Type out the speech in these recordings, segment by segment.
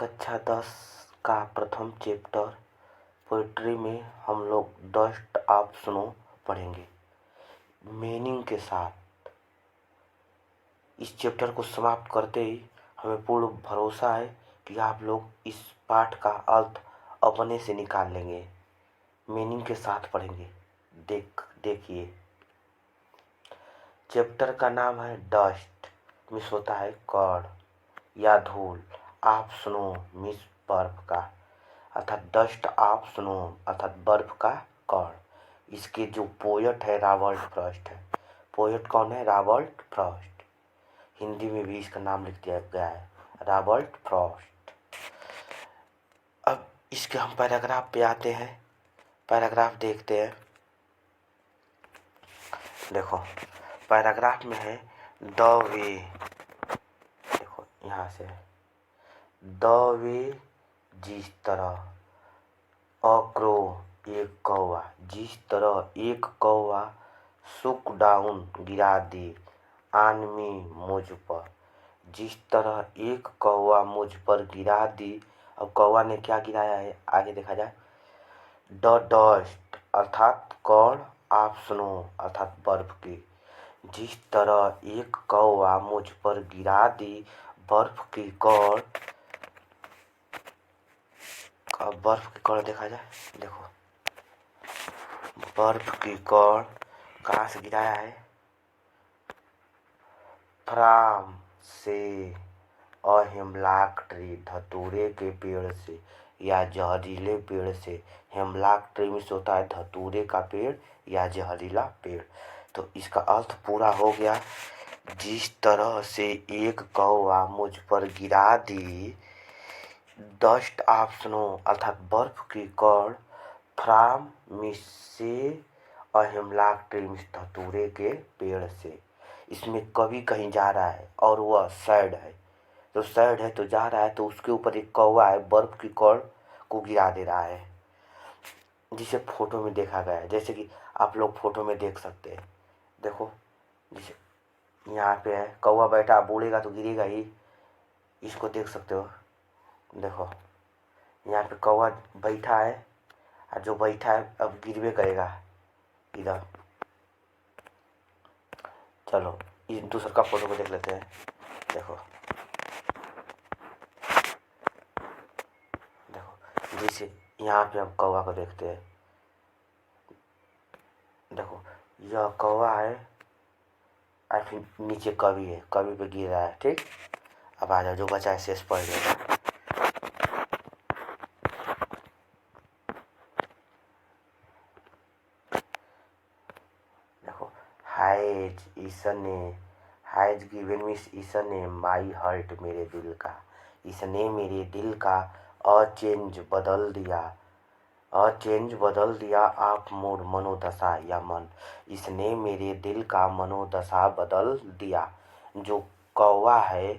कक्षा 10 का प्रथम चैप्टर पोइट्री में हम लोग डस्ट ऑफ स्नो पढ़ेंगे मीनिंग के साथ। इस चैप्टर को समाप्त करते ही हमें पूर्ण भरोसा है कि आप लोग इस पाठ का अर्थ अपने से निकाल लेंगे। मीनिंग के साथ पढ़ेंगे। देखिए चैप्टर का नाम है डस्ट, मिस होता है कण या धूल, ऑफ स्नो मिस बर्फ का, अर्थात डस्ट ऑफ स्नो अर्थात बर्फ का कण। इसके जो पोएट है रॉबर्ट फ्रॉस्ट है। पोएट कौन है? Robert Frost. हिंदी में भी इसका नाम लिख दिया गया है, रॉबर्ट फ्रॉस्ट। अब इसके हम पैराग्राफ पे आते हैं। पैराग्राफ देखते हैं। देखो पैराग्राफ में है द वे, देखो यहाँ से द वे, जिस तरह, अ क्रो एक कौवा, जिस तरह एक कौवा, सुक डाउन गिरा दे, ऑन मी मुझ पर, जिस तरह एक कौवा मुझ पर गिरा दी। अब कौवा ने क्या गिराया है आगे देखा जाए। द डस्ट अर्थात कण, ऑफ स्नो अर्थात बर्फ की, जिस तरह एक कौवा मुझ पर गिरा दी बर्फ की कण। अब बर्फ की कण देखा जाए। देखो बर्फ की कण कहाँ से गिराया है? फ्राम से, अ हेमलॉक ट्री धतूरे के पेड़ से या जहरीले पेड़ से। हेमलॉक ट्री में होता है धतूरे का पेड़ या जहरीला पेड़। तो इसका अर्थ पूरा हो गया। जिस तरह से एक कौवा मुझ पर गिरा दी डस्ट ऑफ स्नो अर्थात बर्फ की कण, फ्राम मिस से, अ हेमलॉक ट्री धतूरे के पेड़ से। इसमें कवि कहीं जा रहा है और वह सैड है। तो सैड है तो जा रहा है, तो उसके ऊपर एक कौवा है बर्फ की कण को गिरा दे रहा है, जिसे फोटो में देखा गया है। जैसे कि आप लोग फोटो में देख सकते हैं। देखो जैसे यहाँ पे है कौवा बैठा, आप बोलेगा तो गिरेगा ही। इसको देख सकते हो। देखो यहाँ पे कौवा बैठा है और जो बैठा है अब गिरवे करेगा इधर। चलो इस दूसरे का फोटो को देख लेते हैं। देखो जैसे यहाँ पे हम कौवा को देखते हैं। देखो यह कौवा है और फिर नीचे कवि है, कवि पे गिर रहा है। ठीक, अब आ जाओ जो बचा है शेष पढ़ लेगा। देखो हाइज इसने, हाइज गिवन मीन्स इसने माई हर्ट मेरे दिल का, इसने मेरे दिल का अचेंज बदल दिया, अचेंज बदल दिया आप मूड मनोदशा या मन। इसने मेरे दिल का मनोदशा बदल दिया। जो कौवा है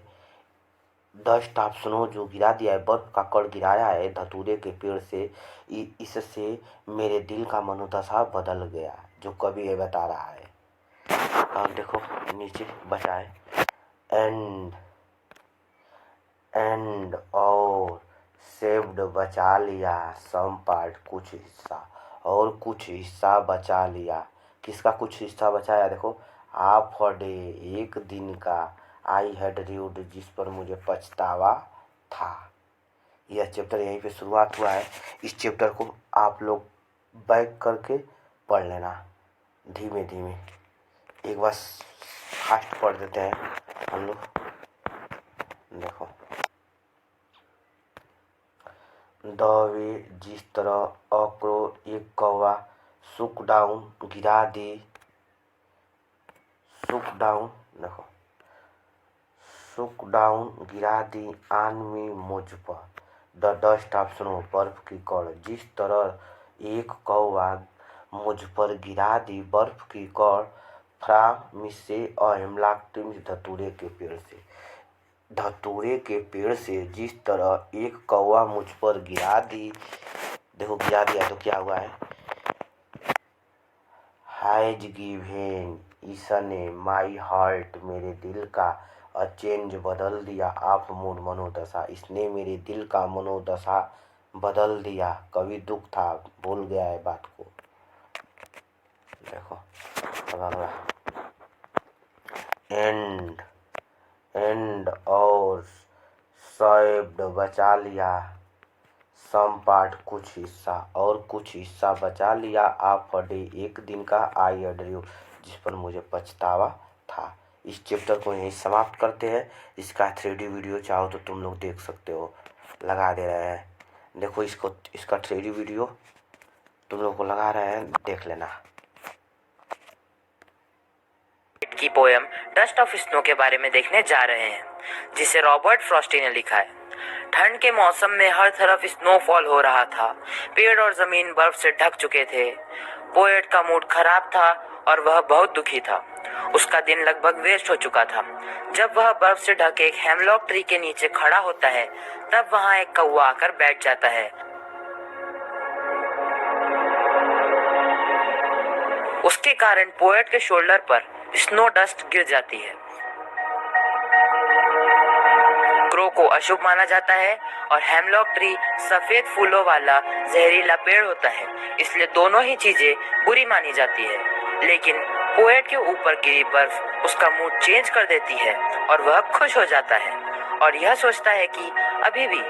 डस्ट ऑफ स्नो जो गिरा दिया है, बर्फ का कण गिराया है धतूरे के पेड़ से, इससे मेरे दिल का मनोदशा बदल गया, जो कवि ये बता रहा है। और देखो नीचे बचा है एंड, एंड और सेव्ड बचा लिया, सम पार्ट कुछ हिस्सा, और कुछ हिस्सा बचा लिया। किसका कुछ हिस्सा बचाया? देखो आप डे एक दिन का, आई हैड रीड जिस पर मुझे पछतावा था। यह चैप्टर यहीं पे शुरुआत हुआ है। इस चैप्टर को आप लोग बैक करके पढ़ लेना धीमे धीमे। एक बार फास्ट पढ़ देते हैं हम लोग। देखो द वे, जिस तरह, अक्रो एक कौवा, सुक डाउन गिरा दी, सुक डाउन, देखो सुक डाउन गिरा दी, ऑन मी मुझ पर, द डस्ट ऑफ स्नो बर्फ की कण, जिस तरह एक कौवा मुझ पर गिरा दी बर्फ की कण, फ्राम मिस से, अ हेमलॉक ट्री धतूरे के पेड़ से, धतूरे के पेड़ से जिस तरह एक कौवा मुझ पर गिरा दी। देखो गिरा दिया तो क्या हुआ है? हाइज गिवेन इसने माई हार्ट मेरे दिल का चेंज बदल दिया आप मूड मनोदशा, इसने मेरे दिल का मनोदशा बदल दिया। कभी दुख था भूल गया है बात को। देखो अब अगला एंड एंड और सैब्ड बचा लिया, सम पार्ट कुछ हिस्सा और कुछ हिस्सा बचा लिया। आप डे एक दिन का आई अड्रू जिस पर मुझे पछतावा था। इस चैप्टर को यहीं समाप्त करते हैं। इसका 3D वीडियो चाहो तो तुम लोग देख सकते हो, लगा दे रहे हैं। देखो इसका 3D वीडियो तुम लोग को लगा रहे हैं, देख लेना। की पोयम डस्ट ऑफ स्नो के बारे में देखने जा रहे हैं, जिसे रॉबर्ट फ्रॉस्टी ने लिखा है। ठंड के मौसम में हर तरफ स्नोफॉल हो रहा था। पेड़ और जमीन बर्फ से ढक चुके थे। पोएट का मूड खराब था और वह बहुत दुखी था। उसका दिन लगभग वेस्ट हो चुका था। जब वह बर्फ से ढके एक हेमलॉक ट्री के नीचे खड़ा होता है, तब वहां एक कौवा आकर बैठ जाता है। उसके कारण पोएट के शोल्डर पर स्नो डस्ट गिर जाती है। क्रो को अशुभ माना जाता है और हेमलॉक ट्री सफेद फूलों वाला जहरीला पेड़ होता है, इसलिए दोनों ही चीजें बुरी मानी जाती है। लेकिन पोएट के ऊपर गिरी बर्फ उसका मूड चेंज कर देती है और वह खुश हो जाता है और यह सोचता है कि अभी भी